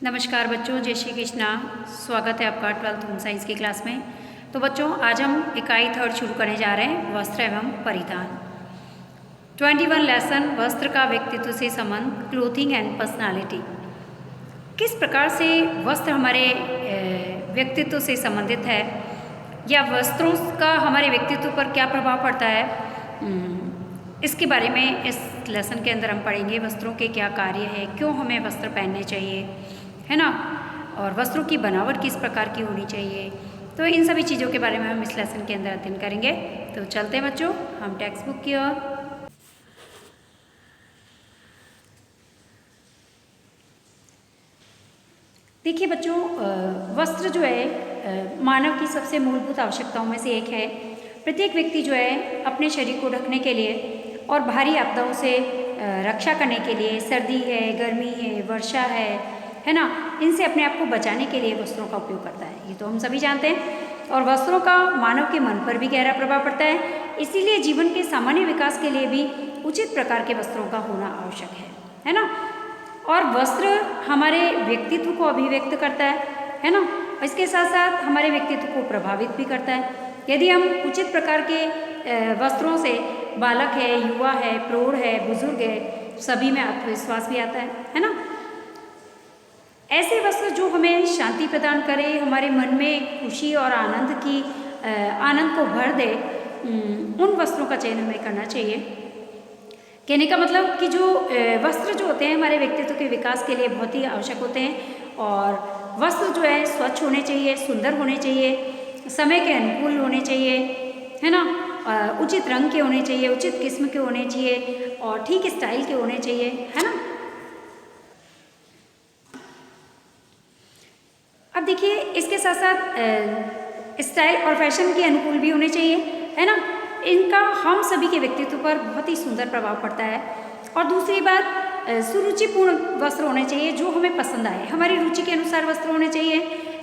नमस्कार बच्चों, जय श्री कृष्णा। स्वागत है आपका 12th होम साइंस की क्लास में। तो बच्चों, आज हम इकाई 3 शुरू करने जा रहे हैं, वस्त्र एवं परिधान। 21 लेसन, वस्त्र का व्यक्तित्व से संबंध, क्लोथिंग एंड पर्सनालिटी। किस प्रकार से वस्त्र हमारे व्यक्तित्व से संबंधित है या वस्त्रों का हमारे व्यक्तित्व पर क्या प्रभाव पड़ता है, इसके बारे में इस लेसन के अंदर हम पढ़ेंगे। वस्त्रों के क्या कार्य है, क्यों हमें वस्त्र पहनने चाहिए, है ना, और वस्त्रों की बनावट किस प्रकार की होनी चाहिए। तो इन सभी चीज़ों के बारे में हम इस लेसन के अंदर अध्ययन करेंगे। तो चलते हैं बच्चों हम टेक्स्ट बुक की ओर। देखिए बच्चों, वस्त्र जो है मानव की सबसे मूलभूत आवश्यकताओं में से एक है। प्रत्येक व्यक्ति जो है अपने शरीर को ढकने के लिए और भारी आपदाओं से रक्षा करने के लिए, सर्दी है, गर्मी है, वर्षा है ना, इनसे अपने आप को बचाने के लिए वस्त्रों का उपयोग करता है। ये तो हम सभी जानते हैं। और वस्त्रों का मानव के मन पर भी गहरा प्रभाव पड़ता है। इसीलिए जीवन के सामान्य विकास के लिए भी उचित प्रकार के वस्त्रों का होना आवश्यक है ना। और वस्त्र हमारे व्यक्तित्व को अभिव्यक्त करता है ना। इसके साथ साथ हमारे व्यक्तित्व को प्रभावित भी करता है। यदि हम उचित प्रकार के वस्त्रों से बालक है, युवा है, प्रौढ़ है, बुजुर्ग है, सभी में आत्मविश्वास भी आता है ना। ऐसे वस्त्र जो हमें शांति प्रदान करे, हमारे मन में खुशी और आनंद को भर दे, उन वस्त्रों का चयन हमें करना चाहिए। कहने का मतलब कि जो वस्त्र जो होते हैं हमारे व्यक्तित्व के विकास के लिए बहुत ही आवश्यक होते हैं। और वस्त्र जो है स्वच्छ होने चाहिए, सुंदर होने चाहिए, समय के अनुकूल होने चाहिए, है ना, उचित रंग के होने चाहिए, उचित किस्म के होने चाहिए और ठीक स्टाइल के होने चाहिए, है ना। अब देखिए, इसके साथ साथ स्टाइल और फैशन के अनुकूल भी होने चाहिए, है ना। इनका हम सभी के व्यक्तित्व पर बहुत ही सुंदर प्रभाव पड़ता है। और दूसरी बात, सुरुचिपूर्ण वस्त्र होने चाहिए जो हमें पसंद आए, हमारी रुचि के अनुसार वस्त्र होने चाहिए,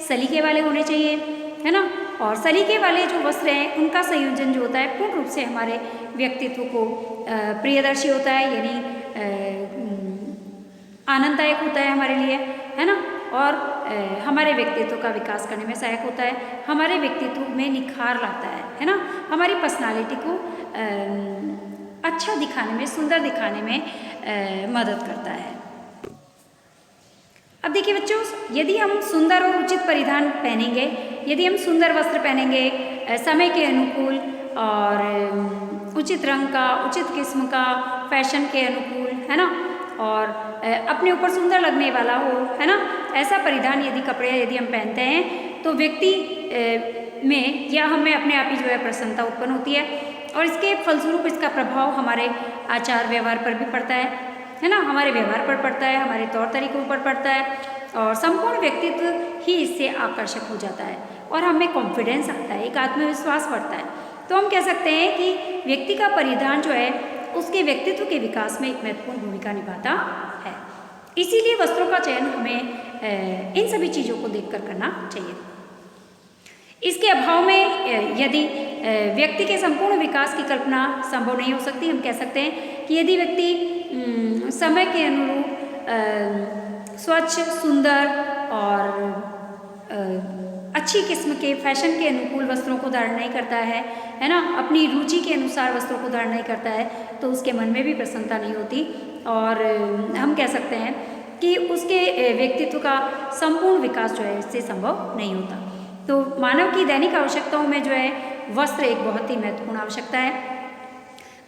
सलीके वाले होने चाहिए, है ना। और सलीके वाले जो वस्त्र हैं उनका संयोजन जो होता है पूर्ण रूप से हमारे व्यक्तित्व को प्रियदर्शी होता है, यानी आनंददायक होता है हमारे लिए, है ना। और हमारे व्यक्तित्व का विकास करने में सहायक होता है, हमारे व्यक्तित्व में निखार लाता है ना, हमारी पर्सनालिटी को अच्छा दिखाने में, सुंदर दिखाने में मदद करता है। अब देखिए बच्चों, यदि हम सुंदर और उचित परिधान पहनेंगे, यदि हम सुंदर वस्त्र पहनेंगे, समय के अनुकूल और उचित रंग का, उचित किस्म का, फैशन के अनुकूल, है ना, और अपने ऊपर सुंदर लगने वाला हो, है ना, ऐसा परिधान यदि हम पहनते हैं तो व्यक्ति में या हमें अपने आप ही जो है प्रसन्नता उत्पन्न होती है। और इसके फलस्वरूप इसका प्रभाव हमारे आचार व्यवहार पर भी पड़ता है ना, हमारे व्यवहार पर पड़ता है, हमारे तौर तरीकों पर पड़ता है और संपूर्ण व्यक्तित्व ही इससे आकर्षक हो जाता है और हमें कॉन्फिडेंस आता है, एक आत्मविश्वास बढ़ता है। तो हम कह सकते हैं कि व्यक्ति का परिधान जो है उसके व्यक्तित्व के विकास में एक महत्वपूर्ण भूमिका निभाता है। इसीलिए वस्त्रों का चयन हमें इन सभी चीज़ों को देखकर करना चाहिए। इसके अभाव में यदि व्यक्ति के संपूर्ण विकास की कल्पना संभव नहीं हो सकती। हम कह सकते हैं कि यदि व्यक्ति समय के अनुरूप स्वच्छ, सुंदर और अच्छी किस्म के फैशन के अनुकूल वस्त्रों को धारण नहीं करता है ना, अपनी रुचि के अनुसार वस्त्रों को धारण नहीं करता है, तो उसके मन में भी प्रसन्नता नहीं होती और हम कह सकते हैं कि उसके व्यक्तित्व का संपूर्ण विकास जो है इससे संभव नहीं होता। तो मानव की दैनिक आवश्यकताओं में जो है वस्त्र एक बहुत ही महत्वपूर्ण आवश्यकता है।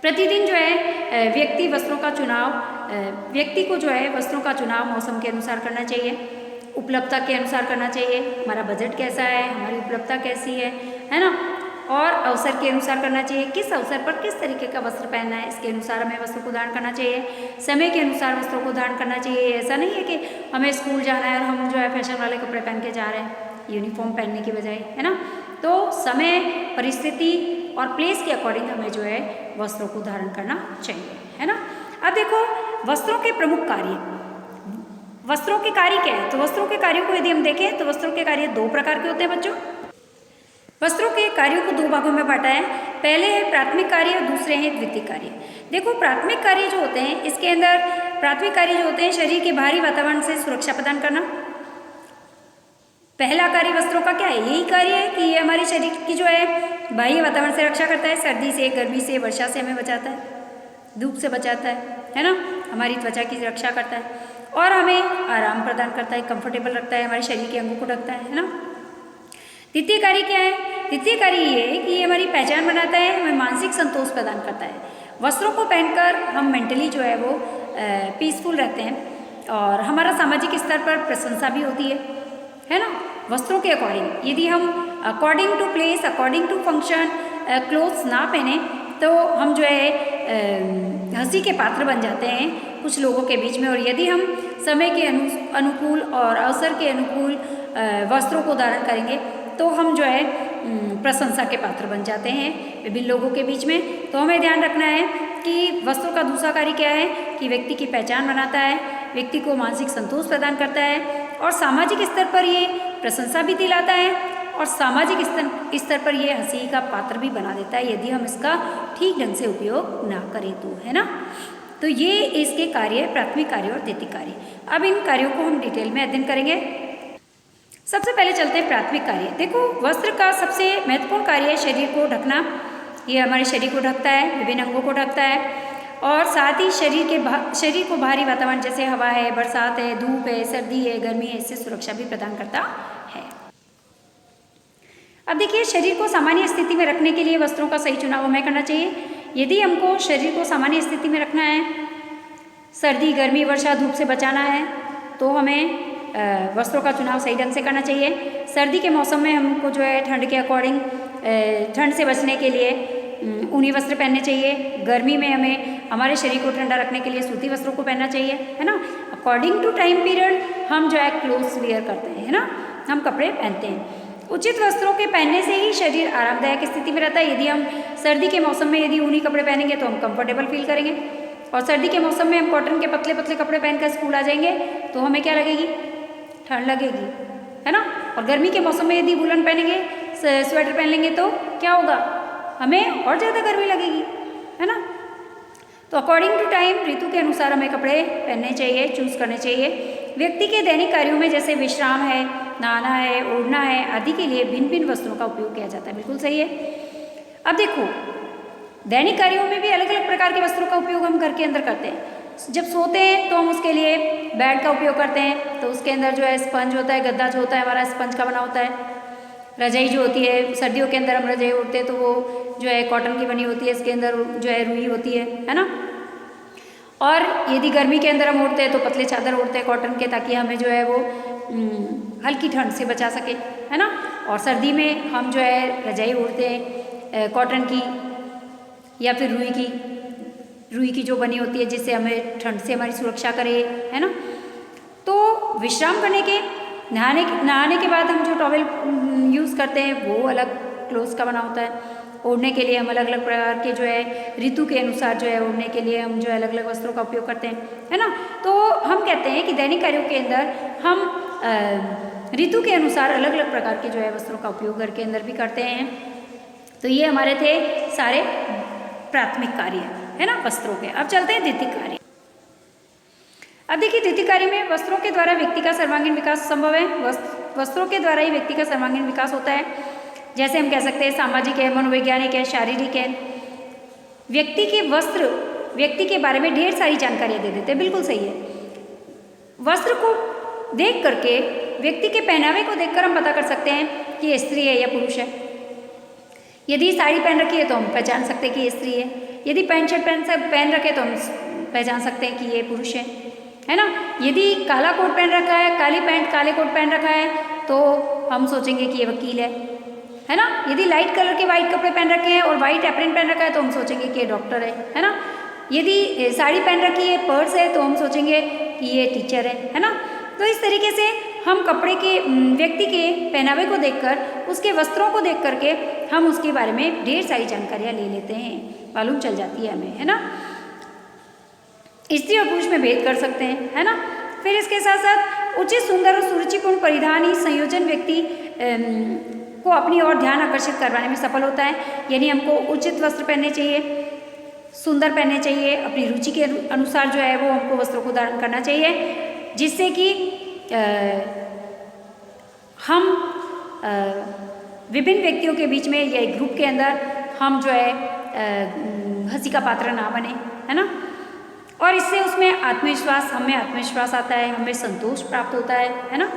प्रतिदिन जो है व्यक्ति को जो है वस्त्रों का चुनाव मौसम के अनुसार करना चाहिए, उपलब्धता के अनुसार करना चाहिए, हमारा बजट कैसा है, हमारी उपलब्धता कैसी है ना, और अवसर के अनुसार करना चाहिए, किस अवसर पर किस तरीके का वस्त्र पहनना है, इसके अनुसार हमें वस्त्र को धारण करना चाहिए, समय के अनुसार वस्त्रों को धारण करना चाहिए। ऐसा नहीं है कि हमें स्कूल जाना है और हम जो है फैशन वाले कपड़े पहन के जा रहे हैं यूनिफॉर्म पहनने की बजाय, है ना। तो समय, परिस्थिति और प्लेस के अकॉर्डिंग हमें जो है वस्त्रों को धारण करना चाहिए, है ना। अब देखो, वस्त्रों के प्रमुख कार्य, वस्त्रों के कार्य क्या है। तो वस्त्रों के कार्यों को यदि हम देखें तो वस्त्रों के कार्य 2 प्रकार के होते हैं बच्चों। वस्त्रों के कार्यों को 2 भागों में बांटा है। पहले है प्राथमिक कार्य और दूसरे हैं द्वितीय कार्य। देखो, प्राथमिक कार्य जो होते हैं, इसके अंदर प्राथमिक कार्य जो होते हैं शरीर के बाहरी वातावरण से सुरक्षा प्रदान करना, पहला कार्य वस्त्रों का क्या है? यही कार्य है कि ये हमारे शरीर की जो है बाह्य वातावरण से रक्षा करता है, सर्दी से, गर्मी से, वर्षा से हमें बचाता है, धूप से बचाता है ना, हमारी त्वचा की रक्षा करता है और हमें आराम प्रदान करता है, कंफर्टेबल रखता है, हमारे शरीर के अंगों को ढकता है ना। द्वितीय कार्य क्या है? द्वितीय कार्य ये है कि ये हमारी पहचान बनाता है, हमें मानसिक संतोष प्रदान करता है। वस्त्रों को पहनकर हम मेंटली जो है वो पीसफुल रहते हैं और हमारा सामाजिक स्तर पर प्रशंसा भी होती है ना। वस्त्रों के अकॉर्डिंग यदि हम according to place, according to function clothes ना पहने तो हम जो है हंसी के पात्र बन जाते हैं कुछ लोगों के बीच में। और यदि हम समय के अनुकूल और अवसर के अनुकूल वस्त्रों को धारण करेंगे तो हम जो है प्रशंसा के पात्र बन जाते हैं विभिन्न लोगों के बीच में। तो हमें ध्यान रखना है कि वस्त्रों का दूसरा कार्य क्या है कि व्यक्ति की पहचान बनाता है, व्यक्ति को मानसिक संतोष प्रदान करता है और सामाजिक स्तर पर ये प्रशंसा भी दिलाता है और सामाजिक स्तर पर ये हंसी का पात्र भी बना देता है यदि हम इसका ठीक ढंग से उपयोग ना करें तो, है ना। तो ये इसके कार्य है, प्राथमिक कार्य और द्वितीय कार्य। अब इन कार्यों को हम डिटेल में अध्ययन करेंगे। सबसे पहले चलते हैं प्राथमिक कार्य। देखो, वस्त्र का सबसे महत्वपूर्ण कार्य है शरीर को ढकना। ये हमारे शरीर को ढकता है, विभिन्न अंगों को ढकता है और साथ ही शरीर को बाहरी वातावरण जैसे हवा है, बरसात है, धूप है, सर्दी है, गर्मी है, इससे सुरक्षा भी प्रदान करता है। अब देखिए, शरीर को सामान्य स्थिति में रखने के लिए वस्त्रों का सही चुनाव हमें करना चाहिए। यदि हमको शरीर को सामान्य स्थिति में रखना है, सर्दी, गर्मी, वर्षा, धूप से बचाना है तो हमें वस्त्रों का चुनाव सही ढंग से करना चाहिए। सर्दी के मौसम में हमको जो है ठंड के अकॉर्डिंग ठंड से बचने के लिए ऊनी वस्त्र पहनने चाहिए। गर्मी में हमें हमारे शरीर को ठंडा रखने के लिए सूती वस्त्रों को पहनना चाहिए, है ना। अकॉर्डिंग टू टाइम पीरियड हम जो है क्लोथ्स वियर करते हैं, है ना, हम कपड़े पहनते हैं। उचित वस्त्रों के पहनने से ही शरीर आरामदायक स्थिति में रहता है। यदि हम सर्दी के मौसम में यदि ऊनी कपड़े पहनेंगे तो हम कंफर्टेबल फील करेंगे और सर्दी के मौसम में हम कॉटन के पतले पतले कपड़े पहनकर स्कूल आ जाएंगे तो हमें क्या लगेगी? ठंड लगेगी, है ना। और गर्मी के मौसम में यदि वुलन पहनेंगे, स्वेटर पहन लेंगे तो क्या होगा? हमें और ज़्यादा गर्मी लगेगी, है ना। तो अकॉर्डिंग टू टाइम, ऋतु के अनुसार हमें कपड़े पहनने चाहिए, चूज करने चाहिए। व्यक्ति के दैनिक कार्यों में जैसे विश्राम है, नहाना है, ओढ़ना है आदि के लिए भिन्न भिन्न वस्त्रों का उपयोग किया जाता है। बिल्कुल सही है। अब देखो, दैनिक कार्यों में भी अलग अलग प्रकार के वस्त्रों का उपयोग हम घर के अंदर करते हैं। जब सोते हैं तो हम उसके लिए बेड का उपयोग करते हैं, तो उसके अंदर जो है स्पंज होता है, गद्दा जो होता है हमारा स्पंज का बना होता है। रजाई जो होती है, सर्दियों के अंदर हम रजाई ओढ़ते हैं तो वो जो है कॉटन की बनी होती है, इसके अंदर जो है रुई होती है ना। और यदि गर्मी के अंदर हम ओढ़ते हैं तो पतले चादर ओढ़ते हैं कॉटन के, ताकि हमें जो है वो हल्की ठंड से बचा सके, है ना। और सर्दी में हम जो है रजाई ओढ़ते हैं कॉटन की या फिर रुई की जो बनी होती है, जिससे हमें ठंड से हमारी सुरक्षा करे, है ना। तो विश्राम करने के नहाने के बाद हम जो टॉवेल यूज़ करते हैं वो अलग क्लोथ्स का बना होता है। ओढ़ने के लिए हम अलग अलग प्रकार के जो है ऋतु के अनुसार जो है ओढ़ने के लिए हम जो है अलग अलग वस्त्रों का उपयोग करते हैं, है ना। तो हम कहते हैं कि दैनिक कार्यों के अंदर हम ऋतु के अनुसार अलग अलग प्रकार के जो है वस्त्रों का उपयोग घर के अंदर भी करते हैं। तो ये हमारे थे सारे प्राथमिक कार्य, है ना, वस्त्रों के। अब चलते हैं द्वितीय कार्य। अब देखिए, द्वितीय कार्य में वस्त्रों के द्वारा व्यक्ति का सर्वांगीण विकास संभव है। वस्त्रों के द्वारा ही व्यक्ति का सर्वांगीण विकास होता है। जैसे हम कह सकते हैं सामाजिक है, मनोवैज्ञानिक है, शारीरिक है। व्यक्ति के वस्त्र व्यक्ति के बारे में ढेर सारी जानकारियाँ दे देते हैं। बिल्कुल सही है। वस्त्र को देख करके, व्यक्ति के पहनावे को देखकर हम पता कर सकते हैं कि ये स्त्री है या पुरुष है। यदि साड़ी पहन रखी है तो हम पहचान सकते हैं कि ये स्त्री है। यदि पैंट शर्ट पहन रखे तो हम पहचान सकते हैं कि ये पुरुष है ना। यदि काला कोट पहन रखा है, काली पैंट काले कोट पहन रखा है तो हम सोचेंगे कि ये वकील है ना। यदि लाइट कलर के वाइट कपड़े पहन रखे हैं और वाइट एप्रन पहन रखा है तो हम सोचेंगे कि ये डॉक्टर है ना। यदि साड़ी पहन रखी है, पर्स है, तो हम सोचेंगे कि ये टीचर है ना। तो इस तरीके से हम कपड़े के व्यक्ति के पहनावे को देखकर, उसके वस्त्रों को देख करके हम उसके बारे में ढेर सारी जानकारियाँ ले लेते हैं, मालूम चल जाती है हमें, है ना। स्त्री और पुरुष में भेद कर सकते हैं, है ना। फिर इसके साथ साथ उचित, सुंदर और सुरुचिपूर्ण परिधान ही संयोजन व्यक्ति को अपनी ओर ध्यान आकर्षित करवाने में सफल होता है। यानी हमको उचित वस्त्र पहनने चाहिए, सुंदर पहनने चाहिए, अपनी रुचि के अनुसार जो है वो हमको वस्त्रों को धारण करना चाहिए, जिससे कि हम विभिन्न व्यक्तियों के बीच में या एक ग्रुप के अंदर हम जो है हंसी का पात्र ना बने, है ना। और इससे उसमें आत्मविश्वास, हमें आत्मविश्वास आता है, हमें संतोष प्राप्त होता है ना।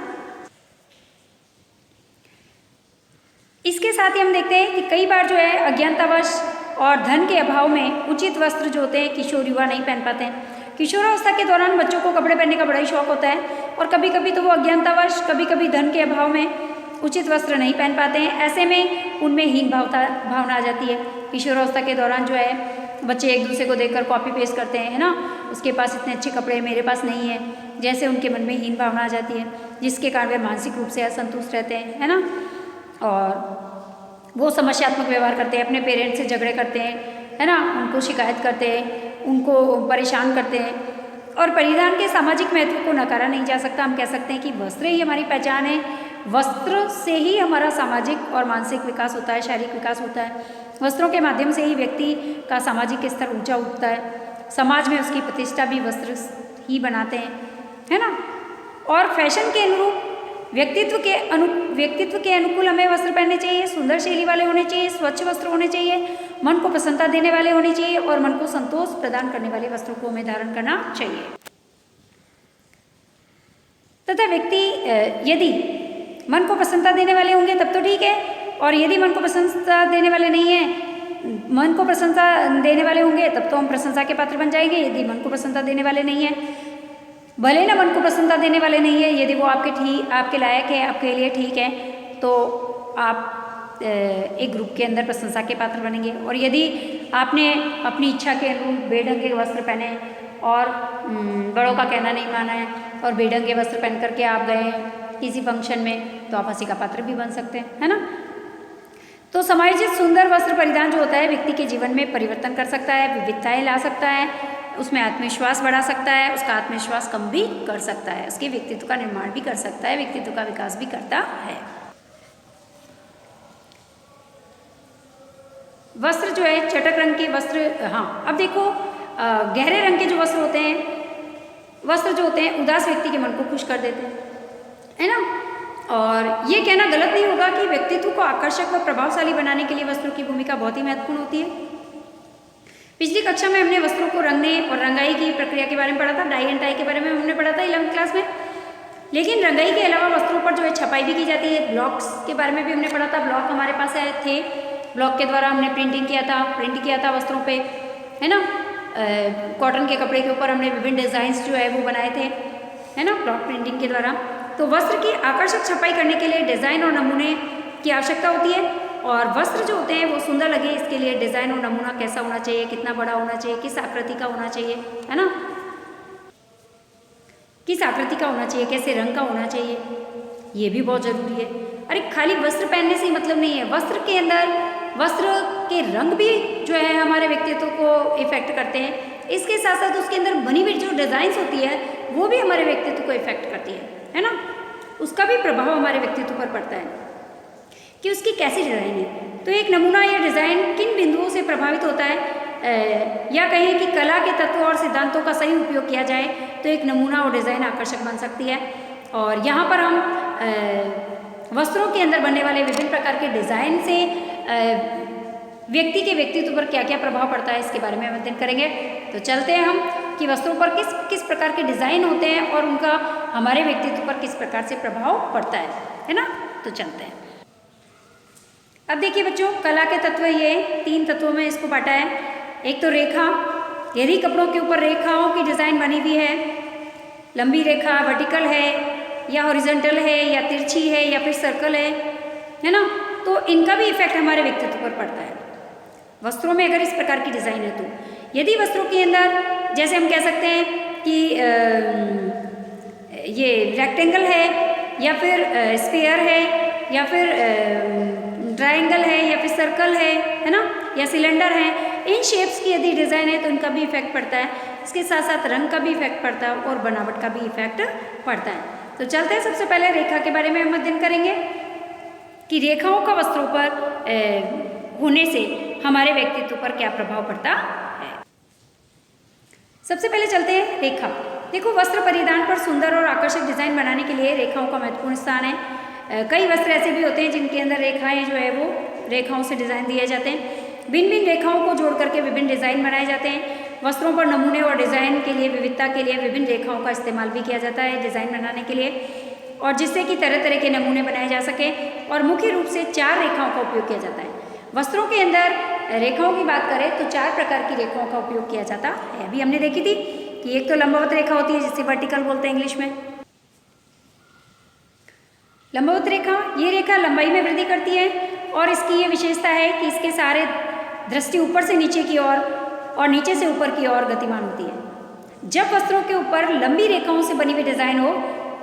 इसके साथ ही हम देखते हैं कि कई बार जो है अज्ञानतावश और धन के अभाव में उचित वस्त्र जो होते हैं किशोर युवा नहीं पहन पाते हैं। किशोरावस्था के दौरान बच्चों को कपड़े पहनने का बड़ा ही शौक होता है और कभी कभी तो वो अज्ञानतावश, कभी कभी धन के अभाव में उचित वस्त्र नहीं पहन पाते हैं। ऐसे में उनमें हीन भावना आ जाती है। किशोरावस्था के दौरान जो है बच्चे एक दूसरे को देखकर कॉपी पेस्ट करते हैं, है ना। उसके पास इतने अच्छे कपड़े मेरे पास नहीं है, जैसे उनके मन में हीन भावना आ जाती है, जिसके कारण वे मानसिक रूप से असंतुष्ट रहते हैं, है ना। और वो समस्यात्मक व्यवहार करते हैं, अपने पेरेंट्स से झगड़े करते हैं, है ना, उनको शिकायत करते हैं, उनको परेशान करते हैं। और परिधान के सामाजिक महत्व को नकारा नहीं जा सकता। हम कह सकते हैं कि वस्त्र ही हमारी पहचान है। वस्त्र से ही हमारा सामाजिक और मानसिक विकास होता है, शारीरिक विकास होता है। वस्त्रों के माध्यम से ही व्यक्ति का सामाजिक स्तर ऊंचा उठता है। समाज में उसकी प्रतिष्ठा भी वस्त्र ही बनाते हैं, है ना। और फैशन के अनुरूप व्यक्तित्व के अनुकूल हमें वस्त्र पहनने चाहिए। सुंदर शैली वाले होने चाहिए, स्वच्छ वस्त्र होने चाहिए, मन को प्रसन्नता देने वाले होने चाहिए और मन को संतोष प्रदान करने वाले वस्त्रों को हमें धारण करना चाहिए। तथा व्यक्ति यदि मन को प्रसन्नता देने वाले होंगे तब तो ठीक है, और यदि मन को प्रशंसा देने वाले नहीं है, मन को प्रशंसा देने वाले होंगे तब तो हम प्रशंसा के पात्र बन जाएंगे। यदि मन को प्रसन्नता देने वाले नहीं है, भले ना मन को प्रसन्नता देने वाले नहीं है, यदि वो आपके लायक है, आपके लिए ठीक है, तो आप एक ग्रुप के अंदर प्रशंसा के पात्र बनेंगे। और यदि आपने अपनी इच्छा के अनुरूप बेढंगे वस्त्र पहने और बड़ों का कहना नहीं माना है और बेढंगे वस्त्र पहन करके आप गए किसी फंक्शन में, तो आप हंसी का पात्र भी बन सकते हैं, है ना। तो समायोजित सुंदर वस्त्र परिधान जो होता है व्यक्ति के जीवन में परिवर्तन कर सकता है, विविधताएं ला सकता है, उसमें आत्मविश्वास बढ़ा सकता है, उसका आत्मविश्वास कम भी कर सकता है, उसके व्यक्तित्व का निर्माण भी कर सकता है, व्यक्तित्व का विकास भी करता है। वस्त्र जो है चटक रंग के वस्त्र, हाँ अब देखो गहरे रंग के जो वस्त्र होते हैं, वस्त्र जो होते हैं उदास व्यक्ति के मन को खुश कर देते हैं, है ना। और ये कहना गलत नहीं होगा कि व्यक्तित्व को आकर्षक व प्रभावशाली बनाने के लिए वस्त्रों की भूमिका बहुत ही महत्वपूर्ण होती है। पिछली कक्षा में हमने वस्त्रों को रंगने और रंगाई की प्रक्रिया के बारे में पढ़ा था, डाई एंड टाई के बारे में हमने पढ़ा था 11वीं क्लास में। लेकिन रंगाई के अलावा वस्त्रों पर जो है छपाई भी की जाती है। ब्लॉक्स के बारे में भी हमने पढ़ा था, ब्लॉक हमारे पास थे, ब्लॉक के द्वारा हमने प्रिंट किया था वस्त्रों पे, है ना। कॉटन के कपड़े के ऊपर हमने विभिन्न डिज़ाइंस जो है वो बनाए थे, है ना, ब्लॉक प्रिंटिंग के द्वारा। तो वस्त्र की आकर्षक छपाई करने के लिए डिज़ाइन और नमूने की आवश्यकता होती है, और वस्त्र जो होते हैं वो सुंदर लगे इसके लिए डिज़ाइन और नमूना कैसा होना चाहिए, कितना बड़ा होना चाहिए, किस आकृति का होना चाहिए, है ना, किस आकृति का होना चाहिए, कैसे रंग का होना चाहिए, ये भी बहुत ज़रूरी है। अरे खाली वस्त्र पहनने से ही मतलब नहीं है, वस्त्र के अंदर वस्त्र के रंग भी जो है हमारे व्यक्तित्व को इफेक्ट करते हैं। इसके साथ साथ उसके अंदर बनी हुई जो डिज़ाइंस होती है वो भी हमारे व्यक्तित्व को इफेक्ट करती है ना। उसका भी प्रभाव हमारे व्यक्तित्व पर पड़ता है कि उसकी कैसी डिज़ाइन है। तो एक नमूना या डिज़ाइन किन बिंदुओं से प्रभावित होता है, या कहें कि कला के तत्वों और सिद्धांतों का सही उपयोग किया जाए तो एक नमूना और डिज़ाइन आकर्षक बन सकती है। और यहाँ पर हम वस्त्रों के अंदर बनने वाले विभिन्न प्रकार के डिज़ाइन से व्यक्ति के व्यक्तित्व पर क्या क्या प्रभाव पड़ता है इसके बारे में हम अध्ययन करेंगे। तो चलते हैं हम कि वस्त्रों पर किस किस प्रकार के डिज़ाइन होते हैं और उनका हमारे व्यक्तित्व पर किस प्रकार से प्रभाव पड़ता है ना। तो चलते हैं। अब देखिए बच्चों, कला के तत्व ये 3 तत्वों में इसको बांटा है। एक तो रेखा, यदि कपड़ों के ऊपर रेखाओं की डिज़ाइन बनी हुई है, लंबी रेखा वर्टिकल है या हॉरिजॉन्टल है या तिरछी है या फिर सर्कल है ना, तो इनका भी इफेक्ट हमारे व्यक्तित्व पर पड़ता है। वस्त्रों में अगर इस प्रकार की डिज़ाइन है तो यदि वस्त्रों के अंदर जैसे हम कह सकते हैं कि ये रेक्टेंगल है या फिर स्फीयर है या फिर ट्रायंगल है या फिर सर्कल है ना, या सिलेंडर है, इन शेप्स की यदि डिज़ाइन है तो इनका भी इफेक्ट पड़ता है। इसके साथ साथ रंग का भी इफेक्ट पड़ता है और बनावट का भी इफेक्ट पड़ता है। तो चलते हैं, सबसे पहले रेखा के बारे में हम अध्ययन करेंगे कि रेखाओं का वस्त्रों पर होने से हमारे व्यक्तित्व पर क्या प्रभाव पड़ता है। सबसे पहले चलते हैं रेखा। देखो, वस्त्र परिधान पर सुंदर और आकर्षक डिज़ाइन बनाने के लिए रेखाओं का महत्वपूर्ण स्थान है। कई वस्त्र ऐसे भी होते हैं जिनके अंदर रेखाएं जो है वो रेखाओं से डिज़ाइन दिए जाते हैं। भिन्न भिन्न रेखाओं को जोड़ करके विभिन्न डिज़ाइन बनाए जाते हैं। वस्त्रों पर नमूने और डिज़ाइन के लिए, विविधता के लिए विभिन्न रेखाओं का इस्तेमाल भी किया जाता है डिज़ाइन बनाने के लिए, और जिससे कि तरह तरह के नमूने बनाए जा सके। और मुख्य रूप से 4 रेखाओं का उपयोग किया जाता है। वस्त्रों के अंदर रेखाओं की बात करें तो 4 प्रकार की रेखाओं का उपयोग किया जाता है। अभी हमने देखी थी कि एक तो लंबवत रेखा होती है जिसे वर्टिकल बोलते हैं इंग्लिश में। लंबवत रेखा, ये रेखा लंबाई में वृद्धि करती है और इसकी ये विशेषता है कि इसके सारे दृष्टि ऊपर से नीचे की ओर और नीचे से ऊपर की ओर गतिमान होती है। जब वस्त्रों के ऊपर लंबी रेखाओं से बनी हुई डिज़ाइन हो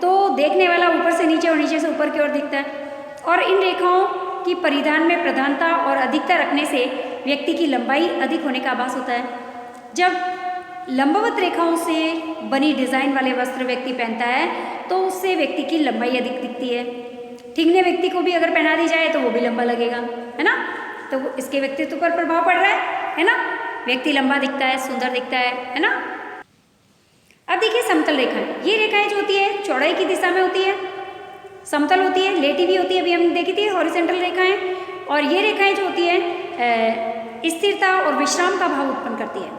तो देखने वाला ऊपर से नीचे और नीचे से ऊपर की ओर दिखता है, और इन रेखाओं की परिधान में प्रधानता और अधिकता रखने से व्यक्ति की लंबाई अधिक होने का आभास होता है। जब लंबवत रेखाओं से बनी डिज़ाइन वाले वस्त्र व्यक्ति पहनता है तो उससे व्यक्ति की लंबाई अधिक दिखती है। ठिगने व्यक्ति को भी अगर पहना दी जाए तो वो भी लंबा लगेगा, है ना। तो इसके व्यक्तित्व पर प्रभाव पड़ रहा है ना। व्यक्ति लंबा दिखता है, सुंदर दिखता है ना। अब देखिए समतल रेखाएं, ये रेखाएं जो होती है चौड़ाई की दिशा में होती है, समतल होती है, लेटी भी होती है, अभी हमने देखी थी हॉरिजॉन्टल रेखाएं। और ये रेखाएं जो होती है स्थिरता और विश्राम का भाव उत्पन्न करती है।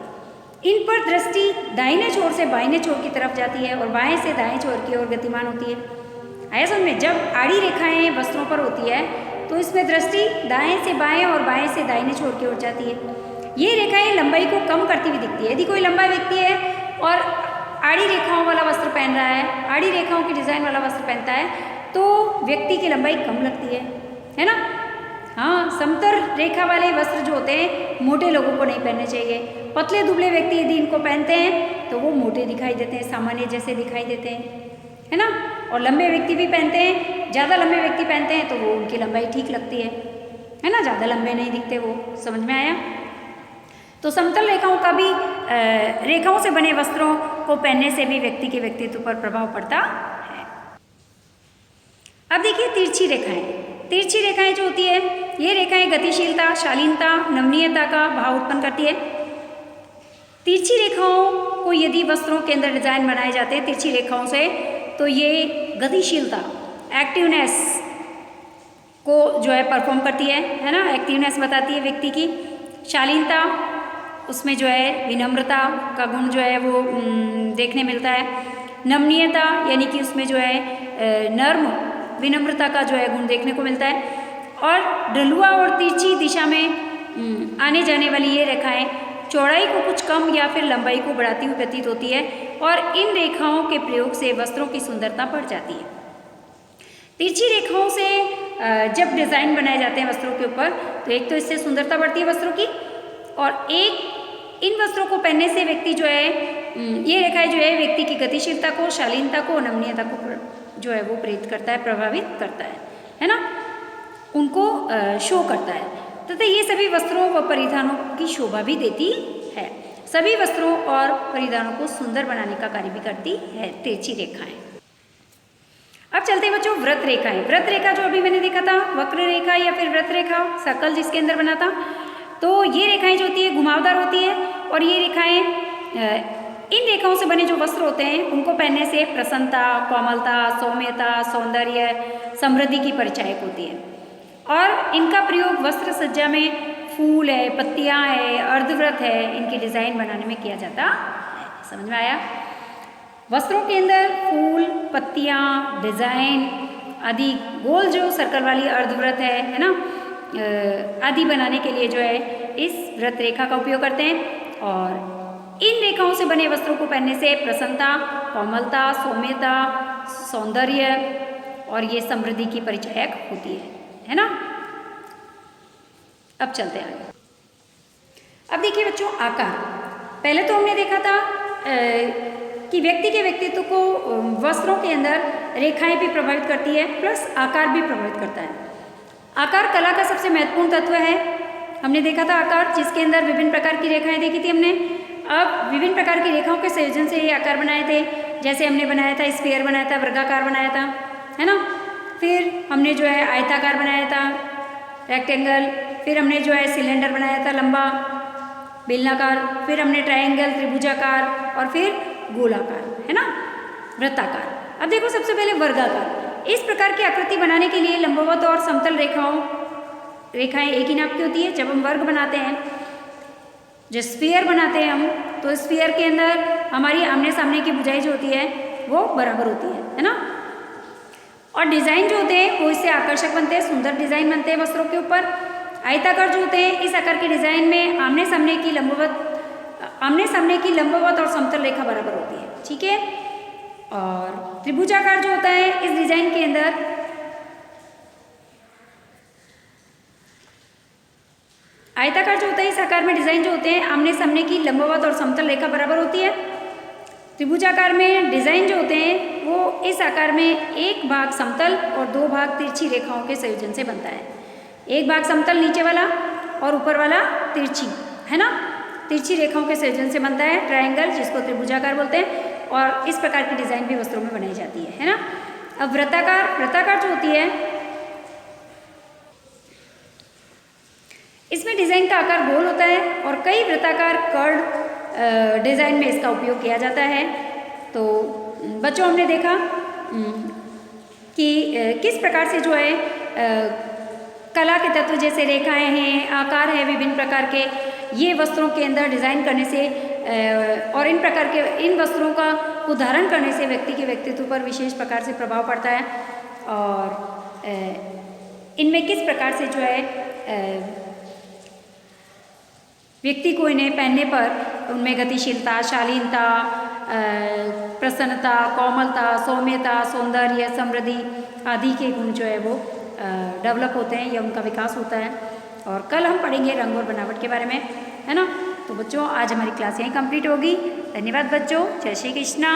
इन पर दृष्टि दाहिने छोर से बाइने छोर की तरफ जाती है और बाएं से दाएं छोर की ओर गतिमान होती है। आया समझ में। जब आड़ी रेखाएं वस्त्रों पर होती है तो इसमें दृष्टि दाएं से बाएं और बाएं से दाहिने छोर की ओर जाती है। ये रेखाएं लंबाई को कम करती हुई दिखती है। यदि कोई लंबा व्यक्ति है और आड़ी रेखाओं वाला वस्त्र पहन रहा है, आड़ी रेखाओं की डिज़ाइन वाला वस्त्र पहनता है तो व्यक्ति की लंबाई कम लगती है ना। हाँ, समतल रेखा वाले वस्त्र जो होते हैं मोटे लोगों को नहीं पहनने चाहिए। पतले दुबले व्यक्ति यदि इनको पहनते हैं तो वो मोटे दिखाई देते हैं, सामान्य जैसे दिखाई देते हैं, है ना। और लंबे व्यक्ति भी पहनते हैं, ज़्यादा लंबे व्यक्ति पहनते हैं तो वो उनकी लंबाई ठीक लगती है ना। ज़्यादा लंबे नहीं दिखते वो। समझ में आया। तो समतल रेखाओं का भी रेखाओं से बने वस्त्रों को पहनने से भी व्यक्ति के व्यक्तित्व पर प्रभाव पड़ता है। अब देखिए तिरछी रेखाएं। तिरछी रेखाएं जो होती है ये रेखाएं गतिशीलता, शालीनता, नमनीयता का भाव उत्पन्न करती है। तिरछी रेखाओं को यदि वस्त्रों के अंदर डिजाइन बनाए जाते हैं तिरछी रेखाओं से तो ये गतिशीलता, एक्टिवनेस को जो है परफॉर्म करती है ना। एक्टिवनेस बताती है व्यक्ति की। शालीनता, उसमें जो है विनम्रता का गुण जो है वो देखने मिलता है। नमनीयता यानी कि उसमें जो है नर्म विनम्रता का जो है गुण देखने को मिलता है। और ढलुआ और तिरछी दिशा में आने जाने वाली ये रेखाएं चौड़ाई को कुछ कम या फिर लंबाई को बढ़ाती हुई प्रतीत होती है और इन रेखाओं के प्रयोग से वस्त्रों की सुंदरता बढ़ जाती है। तिरछी रेखाओं से जब डिज़ाइन बनाए जाते हैं वस्त्रों के ऊपर तो एक तो इससे सुंदरता बढ़ती है वस्त्रों की, और एक इन वस्त्रों को पहनने से व्यक्ति जो है ये रेखाएं जो है व्यक्ति की गतिशीलता को, शालीनता को, नमनीयता को जो है वो प्रेरित करता है, प्रभावित करता है ना। उनको शो करता है तथा ये सभी वस्त्रों व परिधानों की शोभा भी देती है। सभी वस्त्रों और परिधानों को सुंदर बनाने का कार्य भी करती है तिरछी रेखाएं। अब चलते हैं बच्चों वृत्त रेखाएं। वृत्त रेखा जो अभी मैंने देखा था, वक्र रेखा या फिर वृत्त रेखा, सर्कल जिसके अंदर बना था, तो ये रेखाएं जो होती है घुमावदार होती है और ये रेखाएं इन रेखाओं से बने जो वस्त्र होते हैं उनको पहनने से प्रसन्नता, कोमलता, सौम्यता, सौंदर्य, समृद्धि की परिचायक होती है। और इनका प्रयोग वस्त्र सज्जा में फूल है, पत्तियां है, अर्धवृत्त है, इनकी डिज़ाइन बनाने में किया जाता है। समझ में आया। वस्त्रों के अंदर फूल, पत्तियां, डिज़ाइन आदि, गोल जो सर्कल वाली अर्धवृत्त है ना, आदि बनाने के लिए जो है इस वृत्त रेखा का उपयोग करते हैं। और इन रेखाओं से बने वस्त्रों को पहनने से प्रसन्नता, कोमलता, सौम्यता, सौंदर्य और ये समृद्धि की परिचायक होती है ना। अब चलते हैं आगे। अब देखिए बच्चों आकार। पहले तो हमने देखा था कि व्यक्ति के व्यक्तित्व को वस्त्रों के अंदर रेखाएं भी प्रभावित करती है प्लस आकार भी प्रभावित करता है। आकार कला का सबसे महत्वपूर्ण तत्व है। हमने देखा था आकार जिसके अंदर विभिन्न प्रकार की रेखाएं देखी थी हमने। अब विभिन्न प्रकार की रेखाओं के संयोजन से ये आकार बनाए थे। जैसे हमने बनाया था स्फीयर बनाया था, वर्गाकार बनाया था, है ना। फिर हमने जो है आयताकार बनाया था, रेक्टेंगल। फिर हमने जो है सिलेंडर बनाया था, लंबा बेलनाकार। फिर हमने ट्रायंगल, त्रिभुजाकार और फिर गोलाकार, है ना, वृत्ताकार। अब देखो सबसे पहले वर्गाकार। इस प्रकार की आकृति बनाने के लिए लंबवत और समतल रेखाएं एक ही नाप की होती है। जब हम वर्ग बनाते हैं, जो स्फीयर बनाते हैं हम, तो स्फीयर के अंदर हमारी आमने सामने की भुजाएं जो होती है वो बराबर होती है ना। और डिज़ाइन जो होते हैं वो इससे आकर्षक बनते हैं, सुंदर डिज़ाइन बनते हैं वस्त्रों के ऊपर। आयताकार जो होते हैं, इस आकार के डिज़ाइन में आमने सामने की लंबवत और समतल रेखा बराबर होती है, ठीक है। और त्रिभुजाकार जो होता है, इस डिज़ाइन के अंदर आयताकार जो होता है, इस आकार में डिज़ाइन जो होते हैं आमने सामने की लंबवत और समतल रेखा बराबर होती है। त्रिभुजाकार में डिज़ाइन जो होते हैं वो इस आकार में एक भाग समतल और दो भाग तिरछी रेखाओं के संयोजन से बनता है। एक भाग समतल नीचे वाला और ऊपर वाला तिरछी, है ना, तिरछी रेखाओं के संयोजन से बनता है ट्रायंगल, जिसको त्रिभुजाकार बोलते हैं। और इस प्रकार की डिज़ाइन भी वस्त्रों में बनाई जाती है ना। अब वृत्ताकार जो होती है, इसमें डिज़ाइन का आकार गोल होता है और कई वृत्ताकार कर्ड डिज़ाइन में इसका उपयोग किया जाता है। तो बच्चों, हमने देखा कि किस प्रकार से जो है कला के तत्व जैसे रेखाएं हैं, आकार हैं विभिन्न प्रकार के, ये वस्त्रों के अंदर डिज़ाइन करने से और इन वस्त्रों का उदाहरण करने से व्यक्ति के व्यक्तित्व पर विशेष प्रकार से प्रभाव पड़ता है। और इनमें किस प्रकार से जो है व्यक्ति को इन्हें पहनने पर उनमें गतिशीलता, शालीनता, प्रसन्नता, कोमलता, सौम्यता, सौंदर्य, समृद्धि आदि के गुण जो है वो डेवलप होते हैं या उनका विकास होता है। और कल हम पढ़ेंगे रंग और बनावट के बारे में, है ना। तो बच्चों, आज हमारी क्लास यहीं कंप्लीट होगी। धन्यवाद बच्चों, जय श्री कृष्णा।